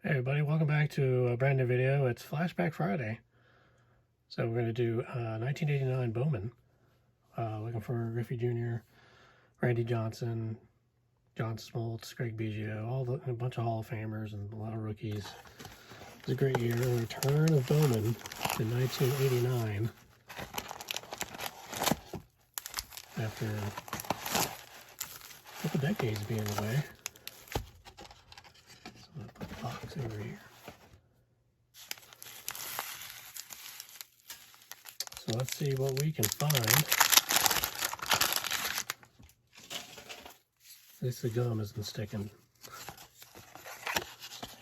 Hey everybody, welcome back to a brand new video. It's Flashback Friday. So we're going to do 1989 Bowman. Looking for Griffey Jr., Randy Johnson, John Smoltz, Craig Biggio, a bunch of Hall of Famers and a lot of rookies. It was a great year. The return of Bowman in 1989 after a couple decades being away. So I'm going to put the box over here. So let's see what we can find. At least the gum isn't sticking.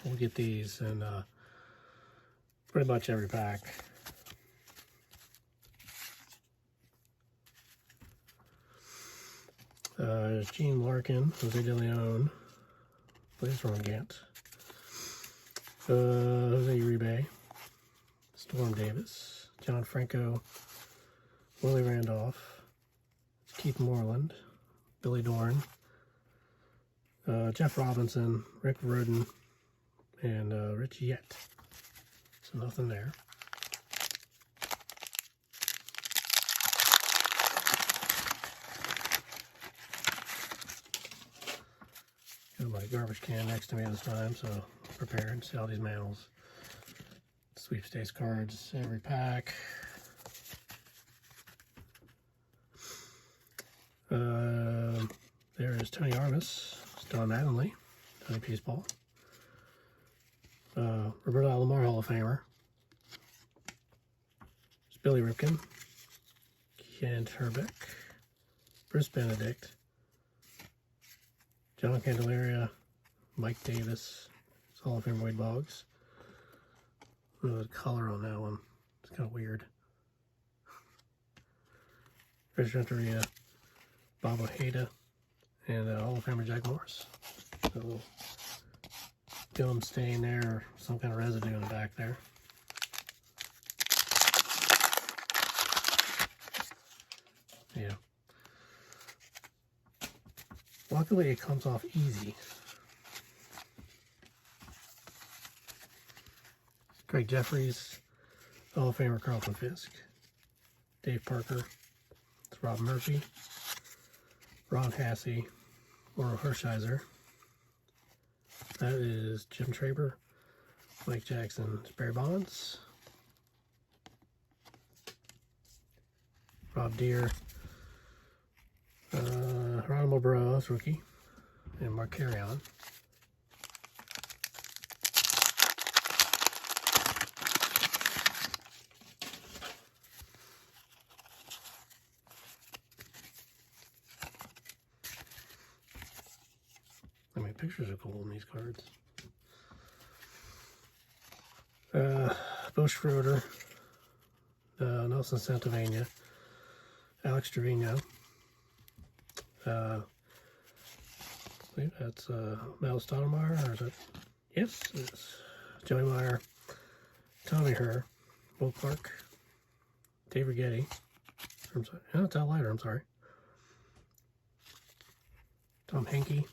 We'll get these in pretty much every pack. There's Gene Larkin, Jose De Leon, Blaze Rongant, Jose Uribe, Storm Davis, John Franco, Willie Randolph, Keith Moreland, Billy Dorn, Jeff Robinson, Rick Rhoden, and Rich Yett. So nothing there. Got my garbage can next to me this time, so I'm prepared to see all these manuals. Sweepstakes cards, every pack. There is Tony Armas, Don Mattingly, Tony Peaceball, Roberto Alomar, Hall of Famer. There's Billy Ripken, Kent Herbeck, Bruce Benedict, John Candelaria, Mike Davis, Hall of Famer Wade Boggs. The color on that one, it's kind of weird. Rich Renteria, Bob Ojeda, and Hall of Famer Jack Morris. So gum stain there, or some kind of residue in the back there. Yeah. Luckily, it comes off easy. Craig Jeffries, Hall of Famer Carlton Fisk, Dave Parker, it's Rob Murphy, Ron Hasse, Laurel Hershiser. That is Jim Traber, Mike Jackson, Barry Bonds, Rob Deere, Geronimo Burrows, rookie, and Mark Carrion. I mean, pictures are cool in these cards. Bo Schroeder, Nelson Santavania, Alex Trevino. I believe that's Mel Stoudemire, or is it? Yes, it's Joey Meyer, Tommy Herr, Will Clark, Dave Rigetti. I'm sorry, no, it's Al Leiter, I'm sorry. Tom Henke.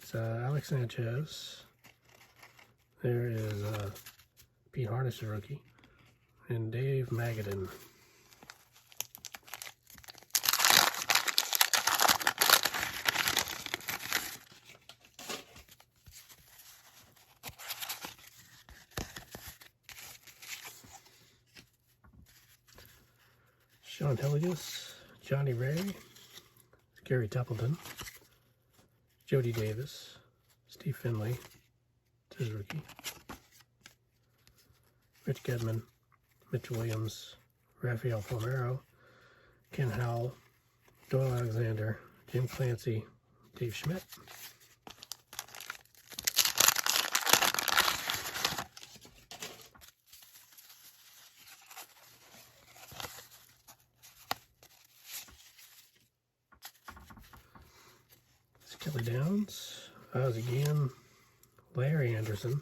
It's Alex Sanchez. There is Pete Harness, a rookie, and Dave Magadan. Sean Hilligus, Johnny Ray, Gary Templeton, Jody Davis, Steve Finley, his rookie, Rich Gedman, Mitch Williams, Rafael Palmeiro, Ken Howell, Doyle Alexander, Jim Clancy, Dave Schmidt. Kelly Downs, Ozzie Guillen, Larry Anderson,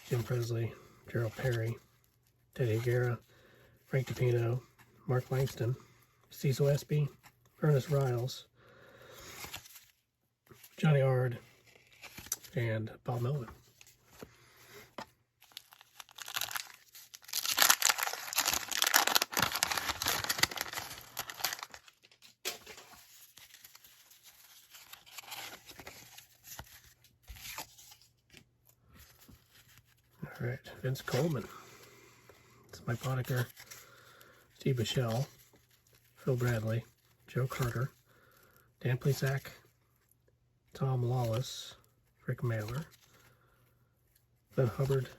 Jim Presley, Gerald Perry, Teddy Aguirre, Frank DiPino, Mark Langston, Cecil Espy, Ernest Riles, Johnny Ard, and Bob Melvin. All right, Vince Coleman. It's Mike Boddicker, Steve Bichelle, Phil Bradley, Joe Carter, Dan Plesac, Tom Lawless, Rick Mailer, Ben Hubbard,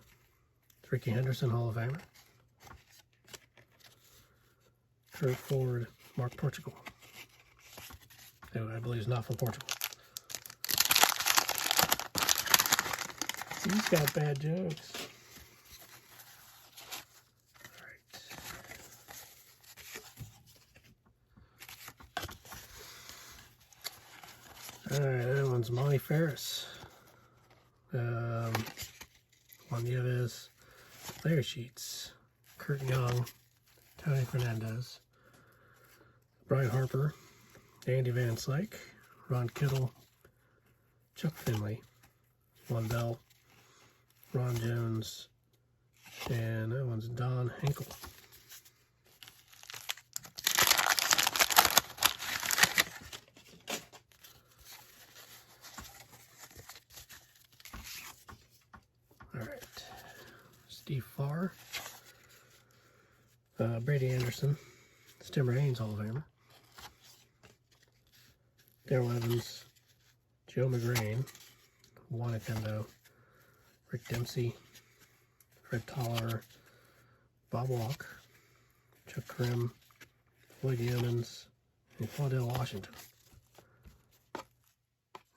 Ricky Henderson, Hall of Famer, Kurt Ford, Mark Portugal, who I believe is not from Portugal. He's got bad jokes. Alright, that one's Monty Ferris. One the other is Larry Sheets, Kurt Young, Tony Fernandez, Brian Harper, Andy Van Slyke, Ron Kittle, Chuck Finley, Lon Bell, Ron Jones, and that one's Don Henkel. Steve Farr, Brady Anderson, Tim Raines, Hall of Famer, Darrell Evans, Joe McGrain, Juan Akendo, Rick Dempsey, Fred Tolliver, Bob Walk, Chuck Krim, Floyd Yeomans, and Claudell Washington.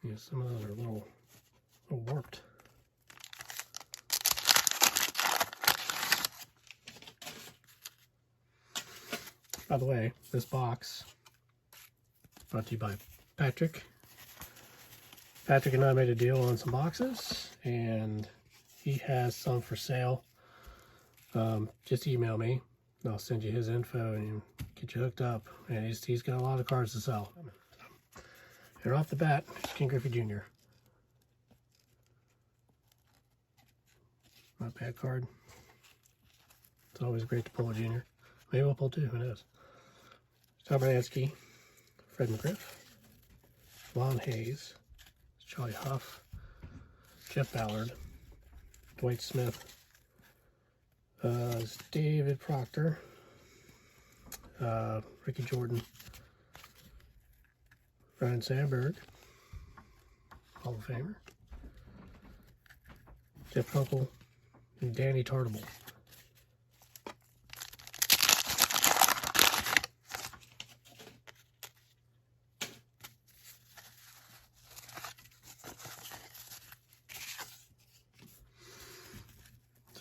Yeah, some of those are a little warped. By the way, this box brought to you by Patrick. Patrick and I made a deal on some boxes, and he has some for sale. Just email me, and I'll send you his info and get you hooked up. And he's got a lot of cards to sell. And off the bat, King Griffey Jr. Not a bad card. It's always great to pull a junior. Maybe we'll pull two, who knows. Tom Branansky, Fred McGriff, Lon Hayes, Charlie Huff, Jeff Ballard, Dwight Smith, David Proctor, Ricky Jordan, Ryan Sandberg, Hall of Famer, Jeff Kunkel, and Danny Tartable.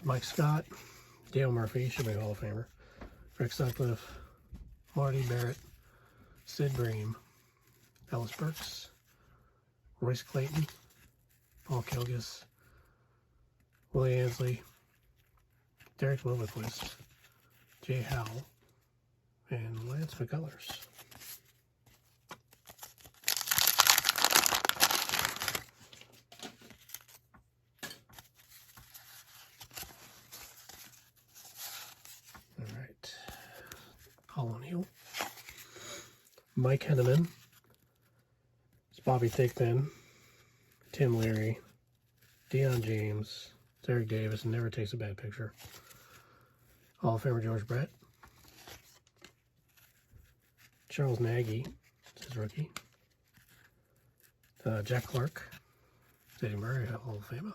Mike Scott, Dale Murphy, should be a Hall of Famer, Rick Sutcliffe, Marty Barrett, Sid Bream, Ellis Burks, Royce Clayton, Paul Kilgus, Willie Ansley, Derek Lilliquist, Jay Howell, and Lance McCullers. O'Neill, Mike Henneman, it's Bobby Thigpen, Tim Leary, Deion James, Derek Davis, and never takes a bad picture. Hall of Famer George Brett, Charles Nagy, it's his rookie, Jack Clark, Eddie Murray, Hall of Famer,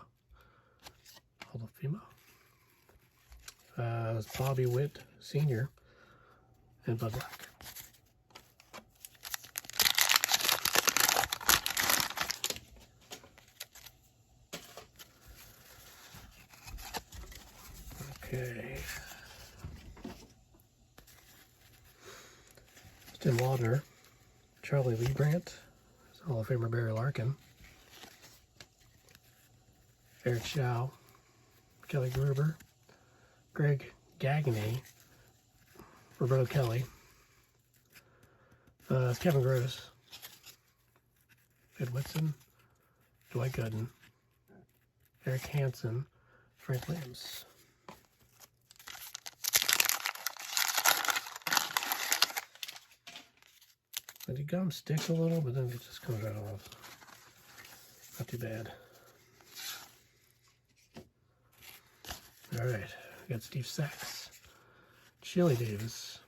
it's Bobby Witt Sr., and Bud Black. Okay. Tim Laudner, Charlie Lee Brandt, Hall of Famer Barry Larkin, Eric Shaw, Kelly Gruber, Greg Gagne, Roberto Kelly, Kevin Gross, Ed Whitson, Dwight Gooden, Eric Hansen, Frank Williams. The gum sticks a little, but then it just comes right off. Not too bad. Alright, we got Steve Sachs, Chili Davis,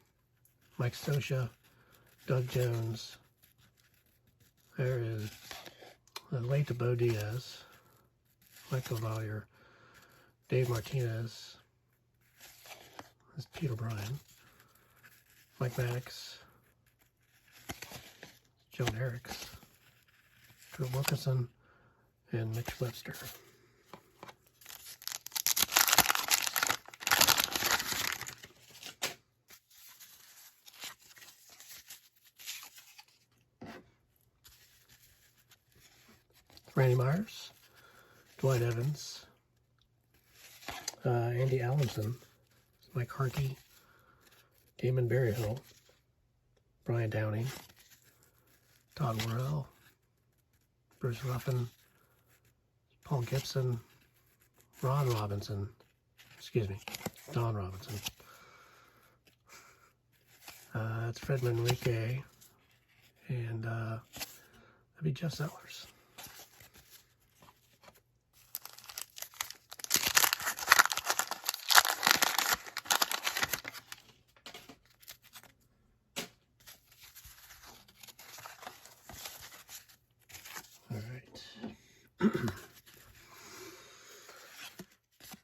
Mike Stosha, Doug Jones. There is late to Bo Diaz, Michael Vallier, Dave Martinez. This is Peter Bryan, Mike Maddox, Joan Eriks, Drew Wilkinson, and Mitch Webster. Randy Myers, Dwight Evans, Andy Allenson, Mike Harkey, Damon Berryhill, Brian Downing, Todd Worrell, Bruce Ruffin, Paul Gibson, Don Robinson, that's Fred Manrique, and that'd be Jeff Settlers.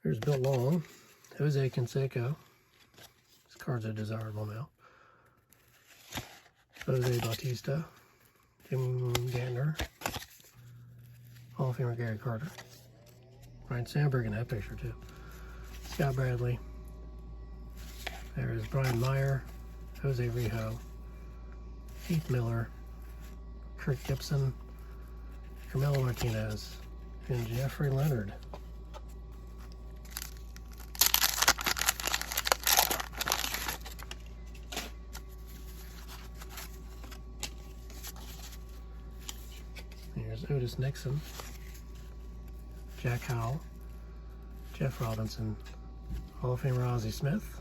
Here's Bill Long, Jose Canseco. His cards are desirable now. Jose Bautista, Jim Gantner, Hall of Famer Gary Carter, Ryan Sandberg in that picture too. Scott Bradley. There is Brian Meyer, Jose Rijo, Keith Miller, Kurt Gibson, Carmelo Martinez, and Jeffrey Leonard. Here's Otis Nixon, Jack Howell, Jeff Robinson, Hall of Famer Ozzie Smith.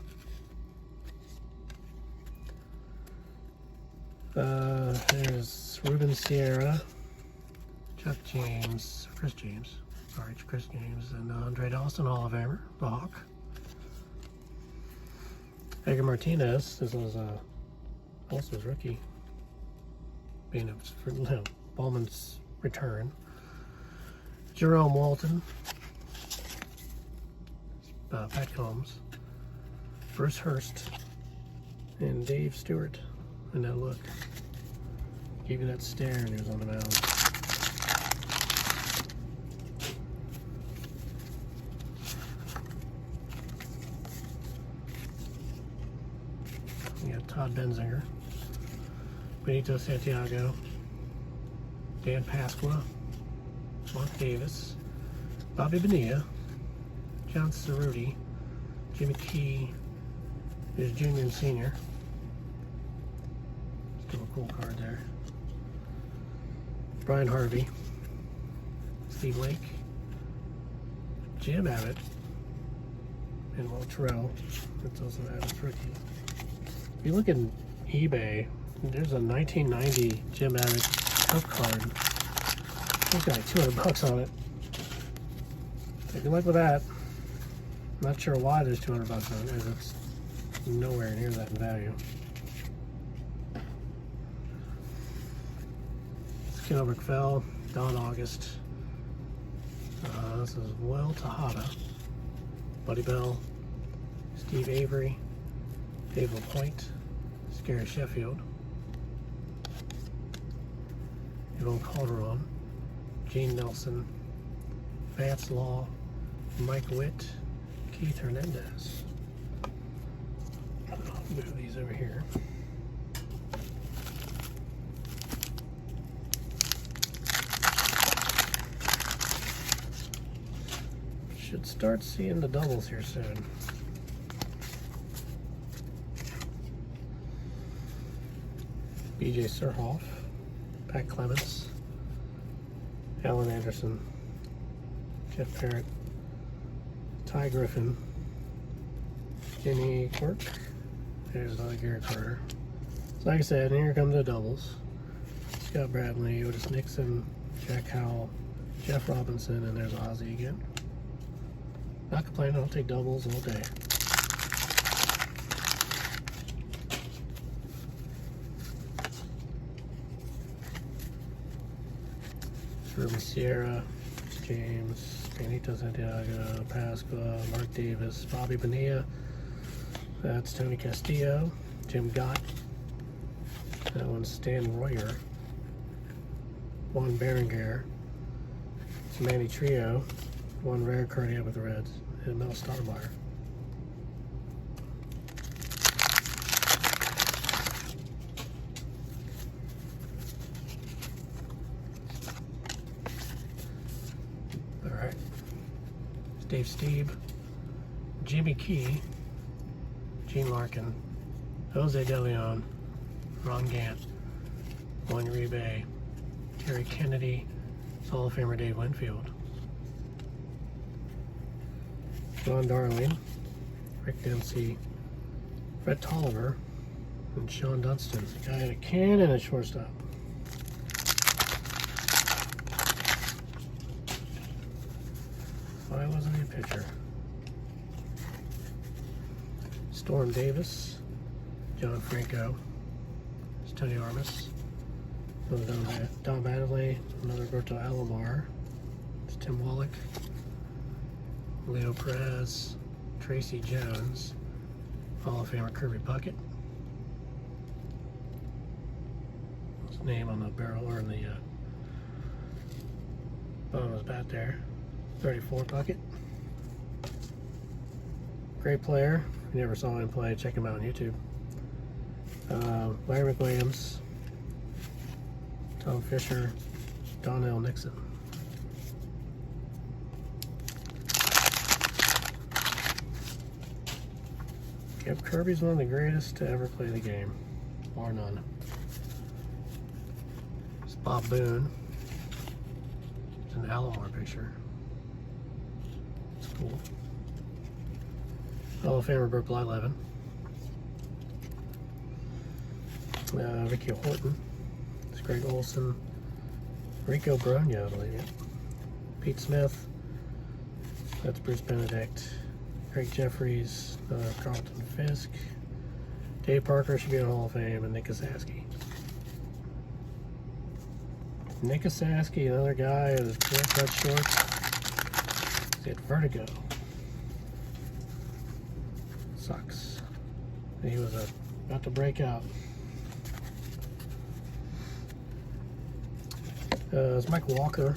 There's Ruben Sierra, Chuck James, Chris James, and Andre Dawson, Hall of Famer, the Hawk. Edgar Martinez, this was also his rookie, being for Bowman's return. Jerome Walton, Pat Combs, Bruce Hurst, and Dave Stewart. And that look, gave you that stare when he was on the mound. We got Todd Benzinger, Benito Santiago, Dan Pasqua, Mark Davis, Bobby Bonilla, John Cerruti, Jimmy Key, there's junior and senior. Still a cool card there. Brian Harvey, Steve Lake, Jim Abbott, and Will Terrell. That's also Abbott's rookie. If you look at eBay, there's a 1990 Jim Abbott Cup card. It's got like $200 on it. So good luck with that. I'm not sure why there's $200 on it, as it's nowhere near that in value. Ken Oberkfell, Don August. This is Will Tejada, Buddy Bell, Steve Avery, Dave LaPointe, Scary Sheffield, Yvonne Calderon, Gene Nelson, Vance Law, Mike Witt, Keith Hernandez. I'll move these over here. Should start seeing the doubles here soon. BJ Surhoff, Pat Clements, Alan Anderson, Jeff Parrott, Ty Griffin, Jenny Quirk. There's another Gary Carter. So like I said, here comes the doubles. Scott Bradley, Otis Nixon, Jack Howell, Jeff Robinson, and there's Ozzy again. Not complaining, I'll take doubles all day. Ruben Sierra, James, Benito Santiago, Pasqua, Mark Davis, Bobby Bonilla. That's Tony Castillo, Jim Gott. That one's Stan Royer, Juan Berenguer, it's Manny Trio, one rare card here with the Reds, and Mel Stottlemyre. Alright. Dave Steeb, Jimmy Key, Gene Larkin, Jose De Leon, Ron Gant, Juan Uribe, Terry Kennedy, Hall of Famer Dave Winfield, Ron Darling, Rick Dempsey, Fred Tolliver, and Sean Dunston. The guy had a cannon at shortstop. Why wasn't he a pitcher? Storm Davis, John Franco, it's Tony Armas, Don Mattingly, another Roberto Alomar, it's Tim Wallach, Leo Perez, Tracy Jones, Hall of Famer Kirby Puckett. His name on the barrel or in the bottom of his bat there. 34 Puckett. Great player. If you never saw him play, check him out on YouTube. Larry McWilliams, Tom Fisher, Donnell Nixon. Yep, Kirby's one of the greatest to ever play the game, bar none. It's Bob Boone. It's an Alomar picture. It's cool. Hall of Famer Burt Blyleven. Ricky Horton. It's Greg Olson. Rico Brogna, I believe. Pete Smith. That's Bruce Benedict. Craig Jeffries. Carlton Fisk. Dave Parker should be in the Hall of Fame. And Nick Kasaski. Nick Kasaski, another guy with cut shorts. He's got vertigo. Sucks. He was about to break out. It's Mike Walker.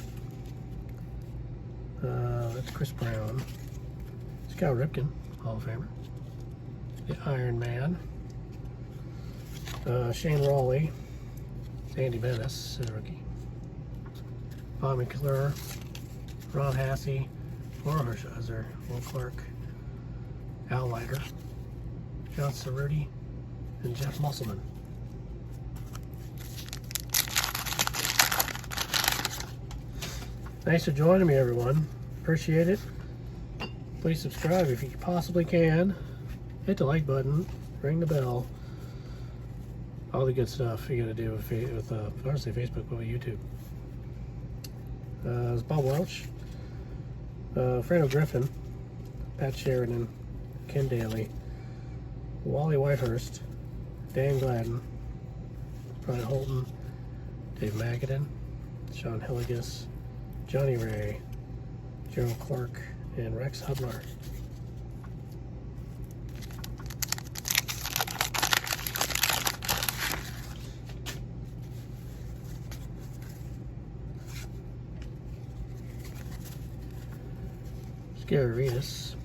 That's Chris Brown. Scott Ripken, Hall of Famer. The Iron Man. Shane Rawley. Andy Bennis, a rookie. Bob McClure. Ron Hassey. Laura Hershiser. Will Clark. Al Leiter. John Cerruti. And Jeff Musselman. Thanks for joining me, everyone. Appreciate it. Please subscribe if you possibly can. Hit the like button. Ring the bell. All the good stuff you gotta do with honestly Facebook, but with YouTube. It's Bob Welch, Fredo Griffin, Pat Sheridan, Ken Daly, Wally Whitehurst, Dan Gladden, Brian Holton, Dave Magadan, Sean Hilligus, Johnny Ray, Gerald Clark, and Rex Hudler. Gary Reedus,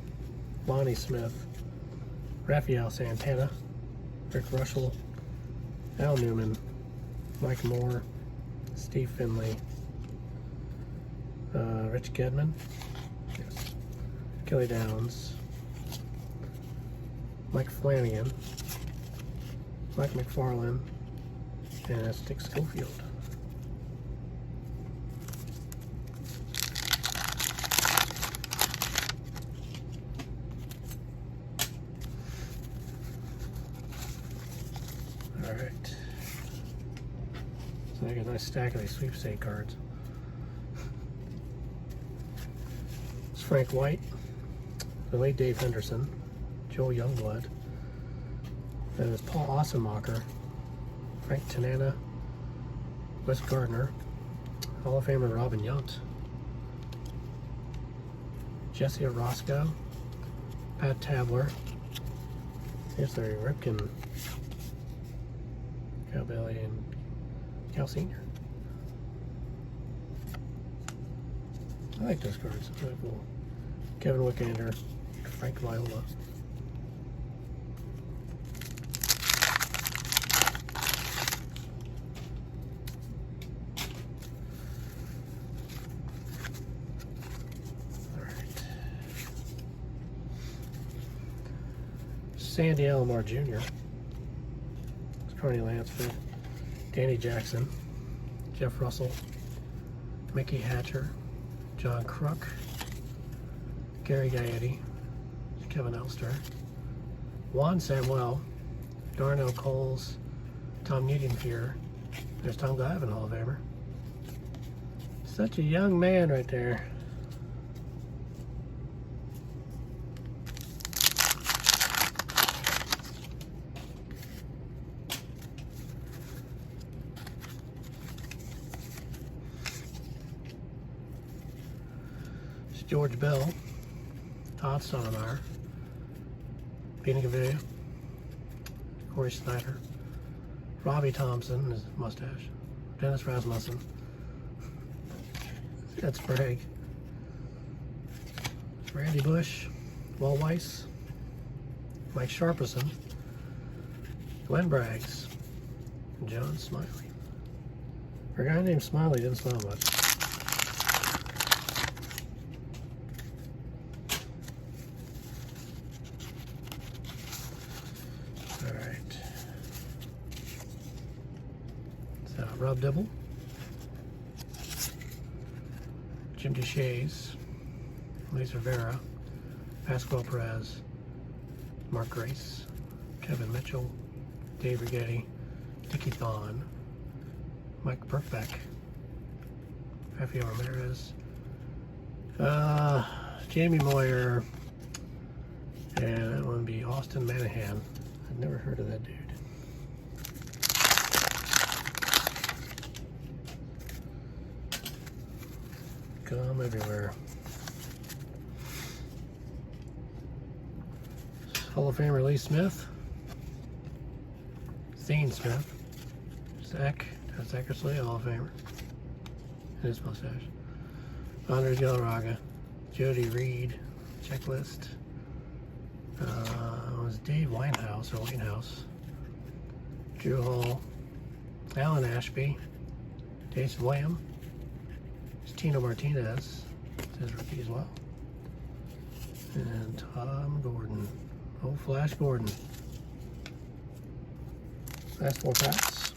Lonnie Smith, Rafael Santana, Rick Russell, Al Newman, Mike Moore, Steve Finley, Rich Gedman, yes, Kelly Downs, Mike Flanagan, Mike McFarland, and Dick Schofield. nice stack of these sweepstake cards. It's Frank White, the late Dave Henderson, Joe Youngblood, then it's Paul Ossenmacher, Frank Tanana, Wes Gardner, Hall of Famer Robin Yount, Jesse Orozco, Pat Tabler. Here's the Ripken, Cowbelly, and Cal Sr. I like those cards. They're really cool. Kevin Wickander, Frank Viola. Sandy Alomar Jr., Carney Lansford, Danny Jackson, Jeff Russell, Mickey Hatcher, John Crook, Gary Gaetti, Kevin Elster, Juan Samuel, Darnell Coles, Tom Niedenfuhr. There's Tom Glavine, Hall of Famer. Such a young man right there. George Bell, Todd Stonemeyer, Peter Gaviria, Corey Snyder, Robbie Thompson, his mustache, Dennis Rasmussen, Ed Sprague, Randy Bush, Walt Weiss, Mike Sharperson, Glenn Braggs, and John Smiley. For a guy named Smiley, didn't smile much. Rob Dibble, Jim Deshaies, Luis Rivera, Pascual Perez, Mark Grace, Kevin Mitchell, Dave Rigetti, Dickie Thon, Mike Burkbeck, Rafael Ramirez, Jamie Moyer, and that one would be Austin Manahan. I've never heard of that dude. Come everywhere. Hall of Famer Lee Smith, Zane Smith, Zach Eckersley, Hall of Famer, and his mustache. Andres Galarraga, Jody Reed, checklist. Was Dave Winehouse, Drew Hall, Alan Ashby, Jason Wham, Tino Martinez, his rookie as well, and Tom Gordon, oh Flash Gordon. Last 4 packs.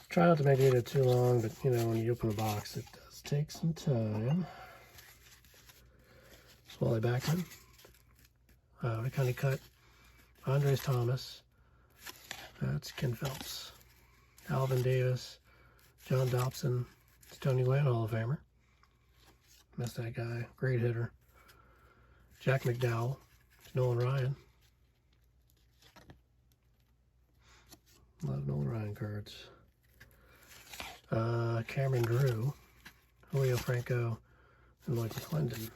Try not to make it too long, but you know, when you open the box, it does take some time. Wally Backman, Rickoni Cut, Andres Thomas, that's Ken Phelps, Alvin Davis, John Dobson, Tony Gwynn, Hall of Famer. Missed that guy, great hitter. Jack McDowell, Nolan Ryan. Love Nolan Ryan cards. Cameron Drew, Julio Franco, and Lloyd McClendon.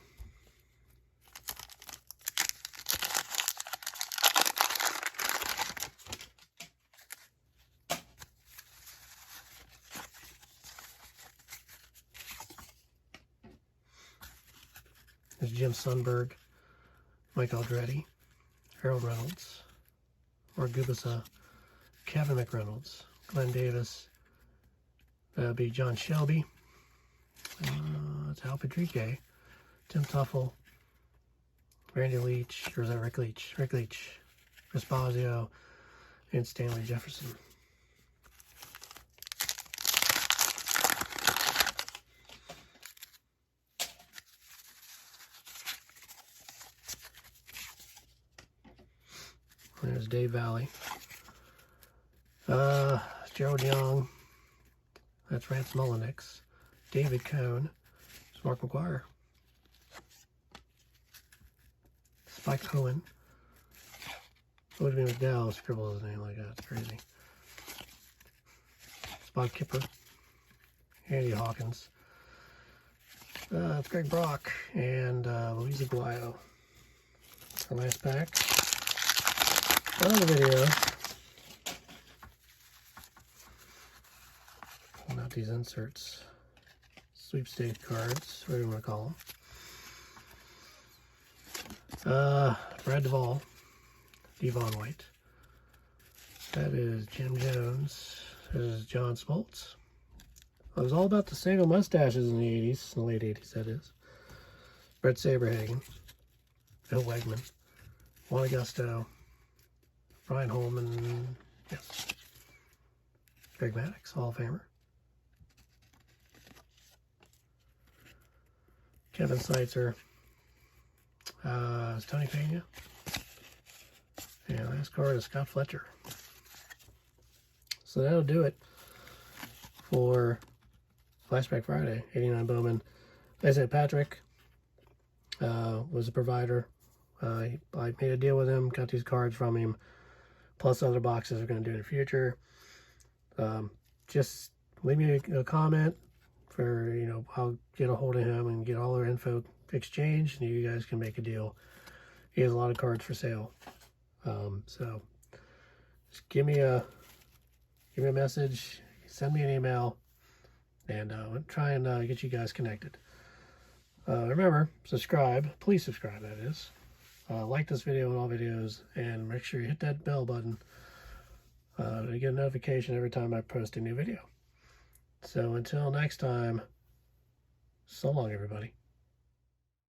There's Jim Sundberg, Mike Aldretti, Harold Reynolds, Mark Gubasa, Kevin McReynolds, Glenn Davis, that'll be John Shelby, it's Al Patrique, Tim Tuffle, Randy Leach, or is that Rick Leach? Rick Leach, Chris Bosio, and Stanley Jefferson. There's Dave Valley. Gerald Young. That's Rance Mullenix. David Cohn. It's Mark McGuire. Spike Cohen. It would have been McDowell, scribble his name like that. It's crazy. Bob Kipper. Andy Hawkins. It's Greg Brock and Luis Aguayo. Our last pack. On the video. Pulling out these inserts. Sweepstakes cards, whatever you want to call them. Brad Duvall. Devon White. That is Jim Jones. This is John Smoltz. It was all about the single mustaches in the 80s, in the late 80s, that is. Brett Saberhagen. Phil Wegman. Juan Augusto. Brian Holman. Yes. Greg Maddox, Hall of Famer. Kevin Seitzer. It's Tony Pena. And last card is Scott Fletcher. So that'll do it for Flashback Friday, 89 Bowman. Like I said, Patrick was a provider. I made a deal with him, got these cards from him, plus other boxes we're going to do in the future. Just leave me a comment for, I'll get a hold of him and get all our info exchanged, and you guys can make a deal. He has a lot of cards for sale. So just give me a message, send me an email, and I'll try and get you guys connected. Remember, subscribe. Please subscribe, that is. Like this video and all videos, and make sure you hit that bell button to get a notification every time I post a new video. So until next time, so long, everybody.